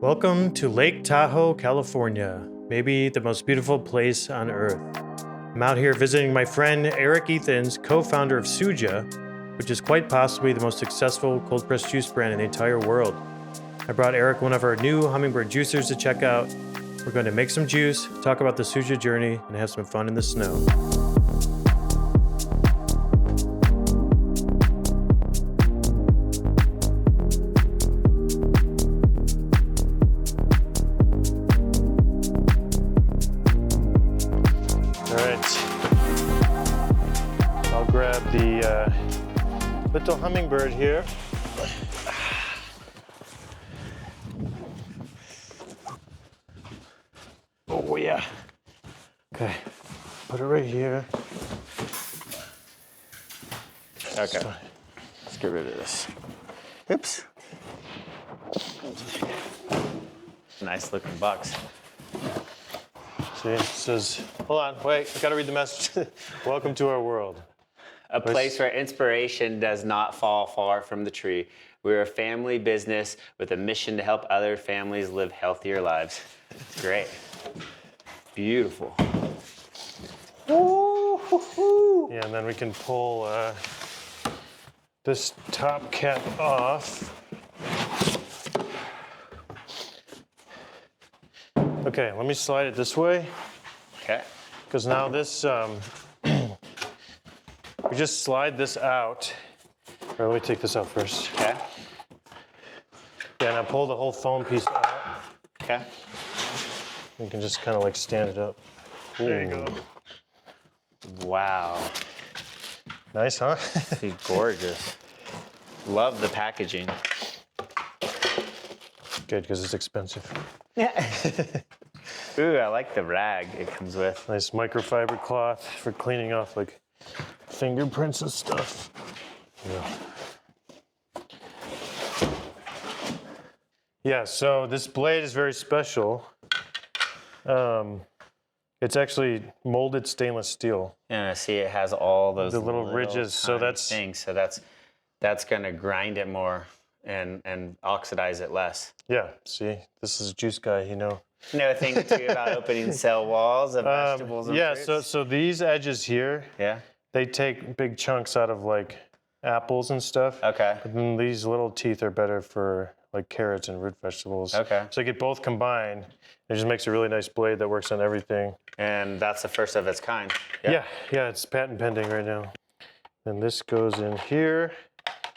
Welcome to Lake Tahoe, California, maybe the most beautiful place on earth. I'm out here visiting my friend Eric Ethans, co-founder of Suja, which is quite possibly the most successful cold-pressed juice brand in the entire world. I brought Eric one of our new hummingbird juicers to check out. We're going to make some juice, talk about the Suja journey, and have some fun in the snow. Grab the little hummingbird here. Oh yeah. Okay, put it right here. Okay, let's get rid of this. Oops. Nice looking box. See, it says, hold on, wait, I gotta read the message. Welcome to our world. A place where inspiration does not fall far from the tree. We're a family business with a mission to help other families live healthier lives. It's great. Beautiful. Woo-hoo-hoo. Yeah, and then we can pull this top cap off. Okay, let me slide it this way. Okay. Because now this, we just slide this out. Or let me take this out first. Okay. Yeah, now pull the whole foam piece out. Okay. You can just kind of like stand it up. There you go. Wow. Nice, huh? It's gorgeous. Love the packaging. Good, because it's expensive. Yeah. Ooh, I like the rag it comes with. Nice microfiber cloth for cleaning off like fingerprints and stuff. Yeah, so this blade is very special. It's actually molded stainless steel. And I see it has all those the little ridges, so that's things. So that's gonna grind it more and oxidize it less. Yeah. See, this is a juice guy, you know. Know a thing or two about opening cell walls of vegetables and yeah. fruits? So these edges here, Yeah. they take big chunks out of like apples and stuff. Okay. But then these little teeth are better for like carrots and root vegetables. Okay. So you get both combined. It just makes a really nice blade that works on everything. And that's the first of its kind. Yeah, it's patent pending right now. And this goes in here.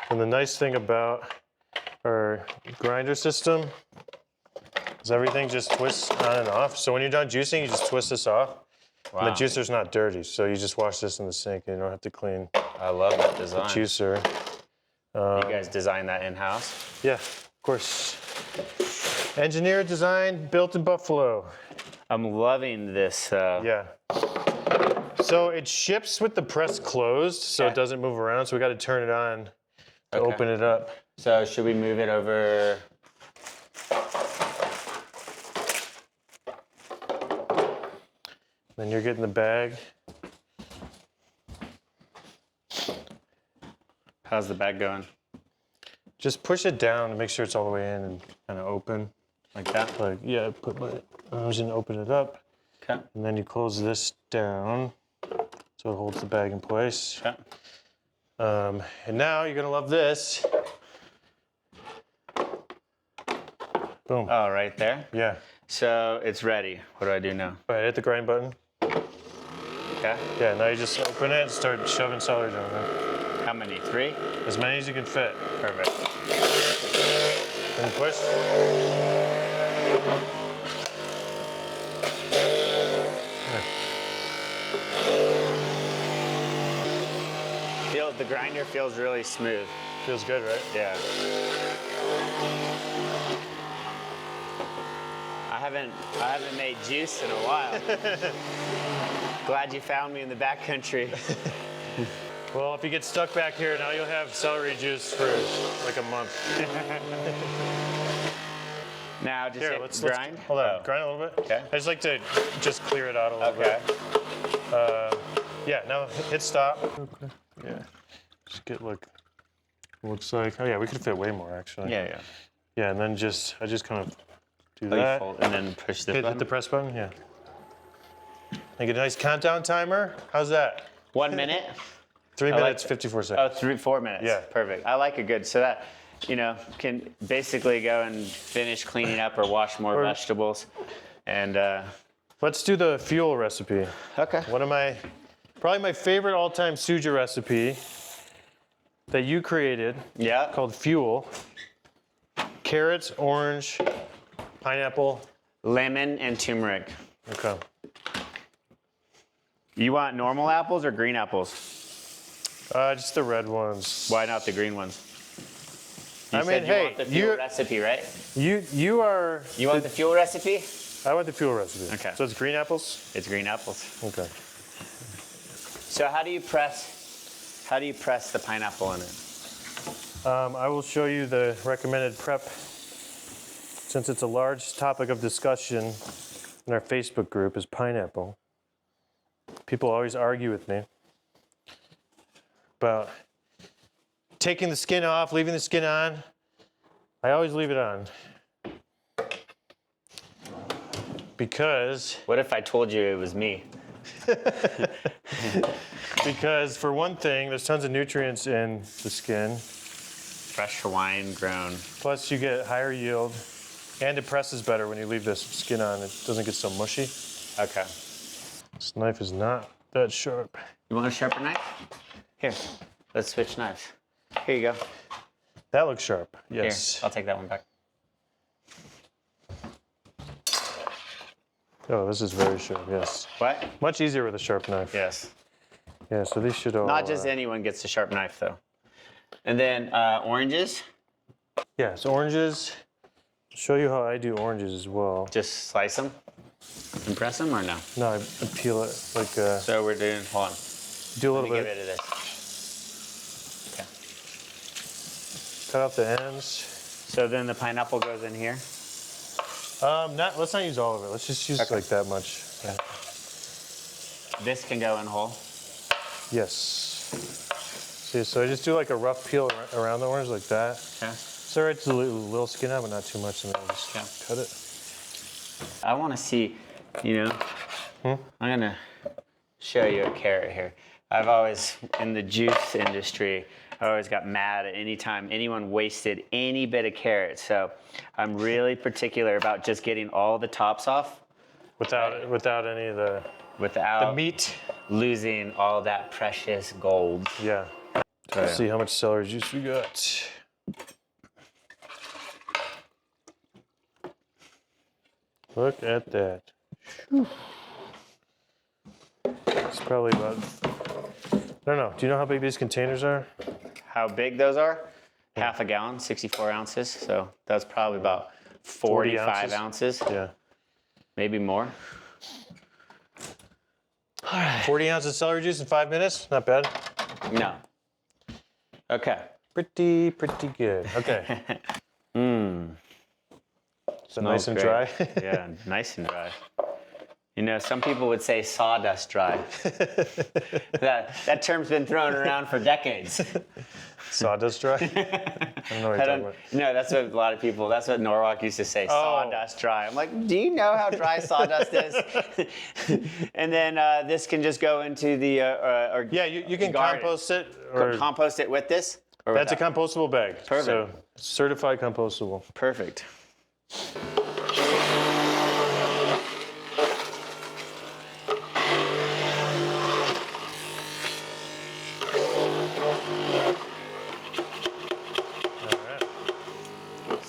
And the nice thing about our grinder system is everything just twists on and off. So when you're done juicing, you just twist this off. Wow. And the juicer's not dirty, so you just wash this in the sink and you don't have to clean I love that the design. juicer. You guys designed that in-house? Yeah, of course. Engineered, designed, built in Buffalo. I'm loving this. Yeah. So it ships with the press closed, so Okay. it doesn't move around. So we got to turn it on to open it up. So should we move it over? Then you're getting the bag. How's the bag going? Just push it down to make sure it's all the way in and kind of open. Like that? Like, yeah, put my arms in to open it up. Okay. And then you close this down so it holds the bag in place. Okay. And now you're gonna love this. Boom. Oh, right there? Yeah. So it's ready. What do I do now? All right, hit the grind button. Okay. Yeah, now you just open it and start shoving celery down there. How many? 3? As many as you can fit. Perfect. And push. The grinder feels really smooth. Feels good, right? Yeah. I haven't made juice in a while. Glad you found me in the backcountry. Well, if you get stuck back here, now you'll have celery juice for like a month. Now just Here, hit let's grind. Hold on, grind a little bit. Okay. I just like to just clear it out a little Okay. bit. Yeah, now hit stop. Okay. Yeah. Just get like, looks like, oh yeah, we could fit way more actually. Yeah. Yeah, and then I just kind of Do Oh, you that. fold and then push the Hit button. the press button, yeah. And get a nice countdown timer. How's that? 1 minute. 3 I like minutes, that. 54 Oh, seconds. 4 minutes. Yeah. Perfect. I like it good. So that, can basically go and finish cleaning up or wash more vegetables. And Let's do the fuel recipe. okay. Probably my favorite all-time Suja recipe that you created. Yeah. Called Fuel. Carrots, orange, pineapple. Lemon and turmeric. Okay. You want normal apples or green apples? Just the red ones. Why not the green ones? You I said mean, you hey, want the fuel recipe, right? you are. You want the fuel recipe? I want the fuel recipe. Okay. So it's green apples. It's green apples. Okay. So how do you press the pineapple in it? I will show you the recommended prep. Since it's a large topic of discussion in our Facebook group is pineapple. People always argue with me about taking the skin off, leaving the skin on. I always leave it on. Because What if I told you it was me? for one thing, there's tons of nutrients in the skin. Fresh wine grown. Plus you get higher yield and it presses better when you leave this skin on. It doesn't get so mushy. Okay. This knife is not that sharp. You want a sharper knife? Here, let's switch knives. Here you go. That looks sharp, yes. Here, I'll take that one back. Oh, this is very sharp, yes. What? Much easier with a sharp knife. Yes. Yeah, so these should all... Not just anyone gets a sharp knife, though. And then oranges. Yeah, so oranges. I'll show you how I do oranges as well. Just slice them and press them, or no? No, I peel it like... So we're doing, hold on. do a Let little me get bit. rid of this. Okay. Cut off the ends. So then the pineapple goes in here. Let's not use all of it. Let's just use like that much. Yeah. This can go in whole. Yes. See, so I just do like a rough peel around the orange like that. Okay. So it's a little skin out, but not too much, and then I'll just cut it. I want to see, I'm going to show you a carrot here. I've always, in the juice industry, I always got mad at any time anyone wasted any bit of carrot. So I'm really particular about just getting all the tops off. Without any of the meat. Losing all that precious gold. Yeah. Let's see how much celery juice we got. Look at that. It's probably about, I don't know. Do you know how big these containers are? How big those are? Half a gallon, 64 ounces. So that's probably about 45 ounces. Yeah. Maybe more. All right. 40 ounces of celery juice in 5 minutes? Not bad. No. Okay. Pretty good. Okay. So nice and dry. Yeah, nice and dry. Some people would say sawdust dry. that term's been thrown around for decades. Sawdust dry? I don't know what you're talking about. No, that's what a lot of people, that's what Norwalk used to say, sawdust dry. I'm like, do you know how dry sawdust is? And then this can just go into the yeah, you can garden. compost it. Or Compost it with this? Or that's without? a compostable bag. Perfect. So certified compostable. Perfect.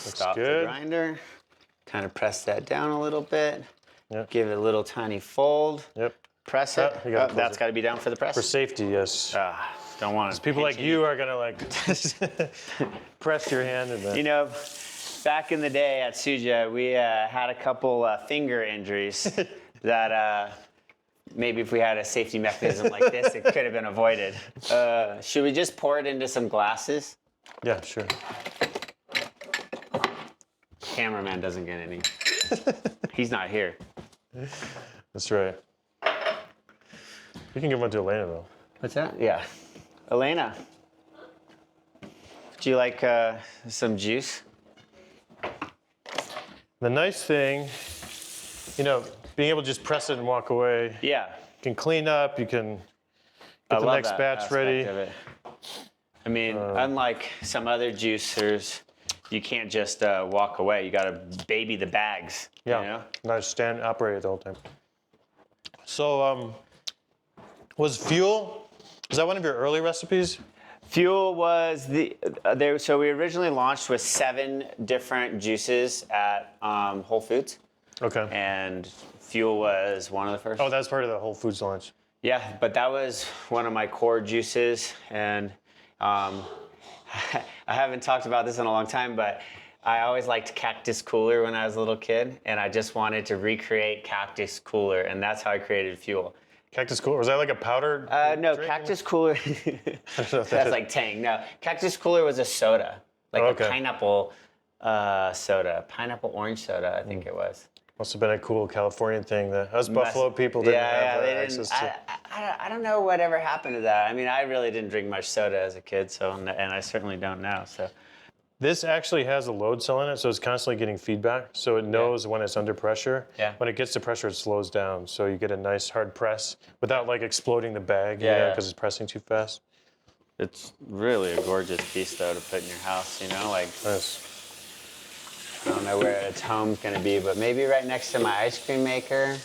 Stop the grinder. Kind of press that down a little bit. Yep. Give it a little tiny fold. Yep. Press it. That's it. got to be down for the press. For safety, yes. Don't want to. People like you are gonna like press your hand in that. Back in the day at Suja, we had a couple finger injuries that maybe if we had a safety mechanism like this, it could have been avoided. Should we just pour it into some glasses? Yeah, sure. Cameraman doesn't get any. He's not here. That's right. You can give one to Elena though. What's that? Yeah. Elena, do you like some juice? The nice thing, you know, being able to just press it and walk away. Yeah. You can clean up, you can I get the love next that batch aspect ready. of it. I mean, unlike some other juicers, you can't just walk away. You got to baby the bags. Yeah, You know? not stand operated the whole time. So, was fuel, is that one of your early recipes? Fuel was so we originally launched with 7 different juices at Whole Foods, Okay. and Fuel was one of the first. Oh, that's part of the Whole Foods launch. Yeah, but that was one of my core juices, and I haven't talked about this in a long time, but I always liked Cactus Cooler when I was a little kid, and I just wanted to recreate Cactus Cooler, and that's how I created Fuel. Cactus Cooler, was that like a powder? No, drink? Cactus Cooler, that's like Tang. No, Cactus Cooler was a soda, like a pineapple soda, pineapple orange soda, I think it was. Must have been a cool Californian thing that us Buffalo people didn't have access to. I don't know whatever happened to that. I mean, I really didn't drink much soda as a kid, so and I certainly don't now. So This actually has a load cell in it, so it's constantly getting feedback. So it knows when it's under pressure. Yeah. When it gets to pressure, it slows down. So you get a nice hard press without like exploding the bag, Yeah. because it's pressing too fast. it's really a gorgeous piece, though, to put in your house. You know, like Nice. I don't know where its home's gonna be, but maybe right next to my ice cream maker,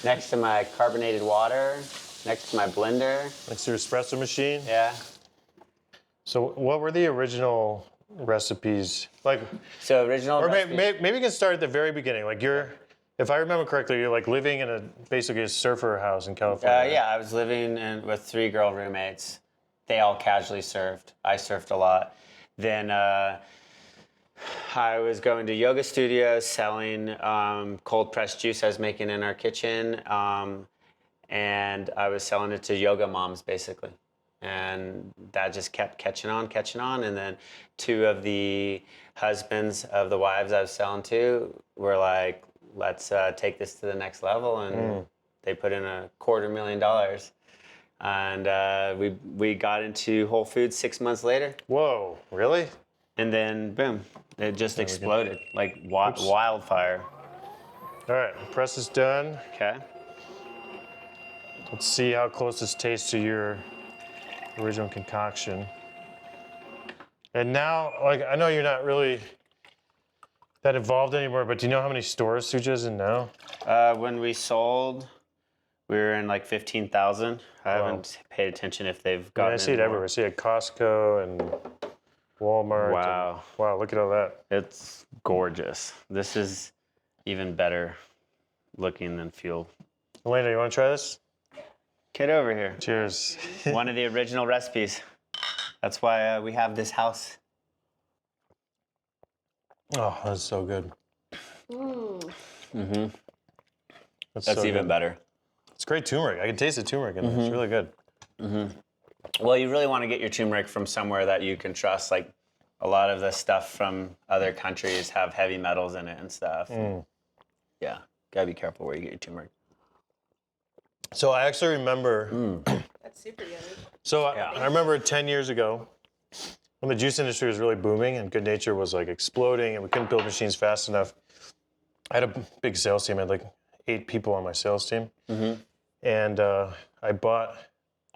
next to my carbonated water, next to my blender. Next to your espresso machine. Yeah. So what were the original recipes? Like, So original. or recipes. maybe we can start at the very beginning. Like if I remember correctly, you're like living in basically a surfer house in California. Yeah, I was living with 3 girl roommates. They all casually surfed. I surfed a lot. Then I was going to yoga studios selling cold pressed juice I was making in our kitchen, and I was selling it to yoga moms basically. And that just kept catching on. And then 2 of the husbands of the wives I was selling to were like, let's take this to the next level. And they put in $250,000. And we got into Whole Foods 6 months later. Whoa, really? And then, boom, it just exploded like wildfire. All right, press is done. Okay. Let's see how close this tastes to your original concoction. And now, like, I know you're not really that involved anymore, but do you know how many stores Suja's in now? When we sold, we were in like 15,000. I haven't paid attention if they've gotten. I see it everywhere. I see it at Costco and Walmart. Wow. Wow, look at all that. It's gorgeous. This is even better looking than Fuel. Elena, you want to try this? Get over here. Cheers. One of the original recipes. That's why we have this house. Oh, that's so good. Mm-hmm. That's so even good. better. It's great turmeric. I can taste the turmeric in there. It's really good. Well, you really want to get your turmeric from somewhere that you can trust. Like a lot of the stuff from other countries have heavy metals in it and stuff. Yeah, gotta be careful where you get your turmeric. So I actually remember. That's super yummy. So I remember 10 years ago when the juice industry was really booming and Goodnature was like exploding and we couldn't build machines fast enough. I had a big sales team. I had like 8 people on my sales team. And I bought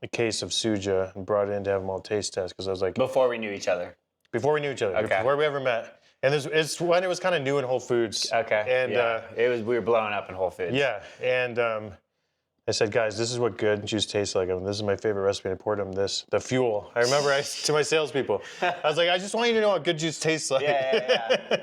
a case of Suja and brought it in to have them all taste test because I was like, Before we knew each other. before we knew each other, Okay. before we ever met. And it's when it was kind of new in Whole Foods. Okay. And we were blowing up in Whole Foods. yeah, and I said, guys, this is what good juice tastes like. And this is my favorite recipe. And I poured them the Fuel. I remember to my salespeople, I was like, I just want you to know what good juice tastes like. Yeah.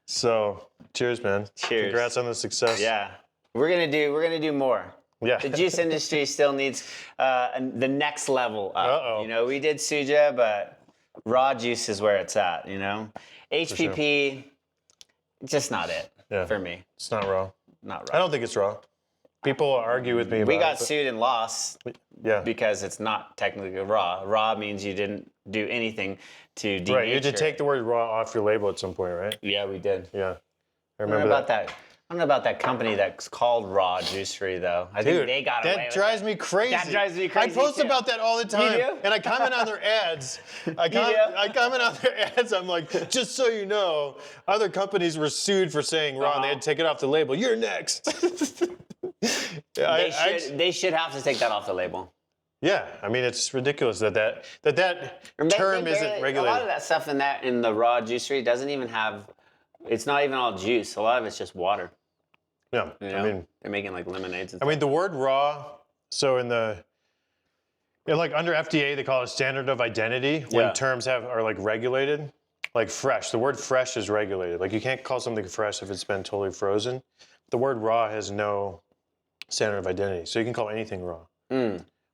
So, cheers, man. Cheers. Congrats on the success. Yeah. We're gonna do more. Yeah. The juice industry still needs the next level up. Uh-oh. You know, we did Suja, but raw juice is where it's at. You know, HPP, just not it for me. It's not raw. Not I raw. don't think it's raw. People argue with me about We got it. sued and lost Yeah. because it's not technically raw. Raw means you didn't do anything to denature. Right. You had to take the word raw off your label at some point, right? Yeah, we did. Yeah. I Remember remember about that I don't know about that company that's called Raw Juicery though. I think they got away with That drives it. me crazy. That drives me crazy. I post too. about that all the time. You do? And I comment on their ads. I comment on their ads. I'm like, just so you know, other companies were sued for saying raw and they had to take it off the label. You're next. They should have to take that off the label. Yeah, I mean, it's ridiculous that term isn't regulated. A lot of that stuff in the Raw Juicery doesn't even have, it's not even all juice. A lot of it's just water. Yeah, You know? I mean, they're making like lemonades and I mean, the word raw, so like under FDA, they call it standard of identity when terms are like regulated. Like fresh, the word fresh is regulated. Like you can't call something fresh if it's been totally frozen. The word raw has no standard of identity. So you can call anything raw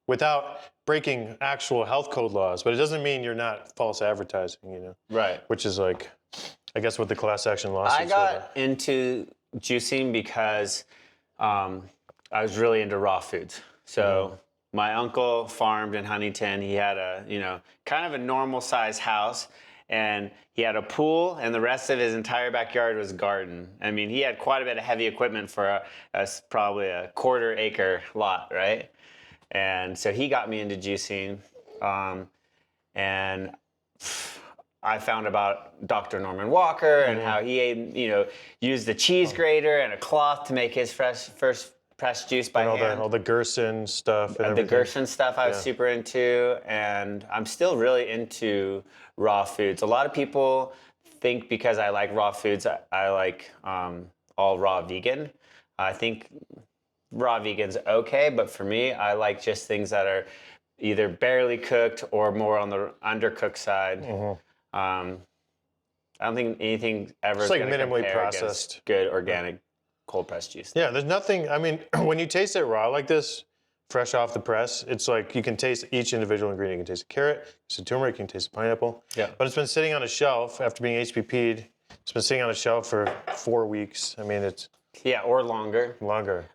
without breaking actual health code laws. But it doesn't mean you're not false advertising, you know? Right. Which is like, I guess what the class action lawsuits I got into juicing because I was really into raw foods. So my uncle farmed in Huntington. He had kind of a normal sized house, and he had a pool, and the rest of his entire backyard was garden. I mean, he had quite a bit of heavy equipment for probably a 1/4 acre lot, right? And so he got me into juicing, and I found about Dr. Norman Walker and how he, used a cheese grater and a cloth to make his first pressed juice by hand. All the Gerson stuff. And the Gerson stuff I was super into, and I'm still really into raw foods. A lot of people think because I like raw foods, I like all raw vegan. I think raw vegan's okay, but for me, I like just things that are either barely cooked or more on the undercooked side. I don't think anything ever is like going to minimally compare processed. against good organic cold pressed juice. Yeah, there's nothing. I mean, when you taste it raw like this, fresh off the press, it's like you can taste each individual ingredient. You can taste a carrot, taste a turmeric, you can taste a pineapple. Yeah. But it's been sitting on a shelf after being HPP'd. It's been sitting on a shelf for 4 weeks. I mean, it's or longer. Longer.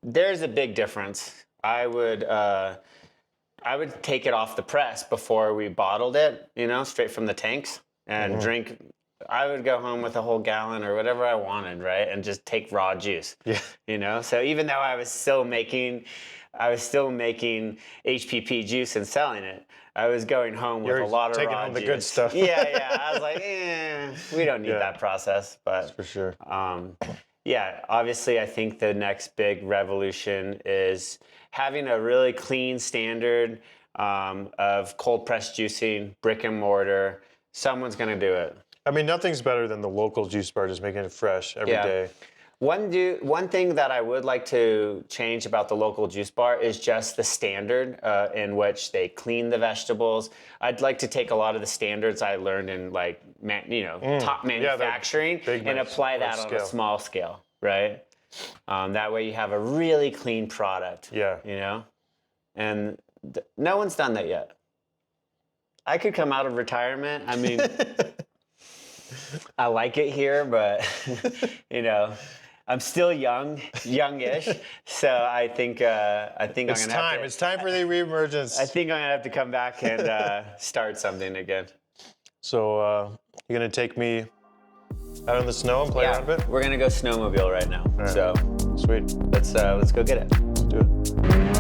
There's a big difference. I would take it off the press before we bottled it, straight from the tanks, and drink. I would go home with a whole gallon or whatever I wanted, right, and just take raw juice. Yeah. So even though I was still making HPP juice and selling it, I was going home with a lot of raw juice. Taking home the good stuff. Yeah. I was like, we don't need that process, but that's for sure. Yeah, obviously, I think the next big revolution is having a really clean standard of cold pressed juicing, brick and mortar. Someone's going to do it. I mean, nothing's better than the local juice bar just making it fresh every day. One thing that I would like to change about the local juice bar is just the standard in which they clean the vegetables. I'd like to take a lot of the standards I learned in top manufacturing and apply that on a small scale, right? That way you have a really clean product. Yeah. And no one's done that yet. I could come out of retirement. I mean, I like it here, but I'm still youngish, so I think it's time. It's time for the reemergence. I think I'm gonna have to come back and start something again. So you're gonna take me out in the snow and play around a bit? We're gonna go snowmobile right now. Right. So sweet. Let's go get it. Let's do it.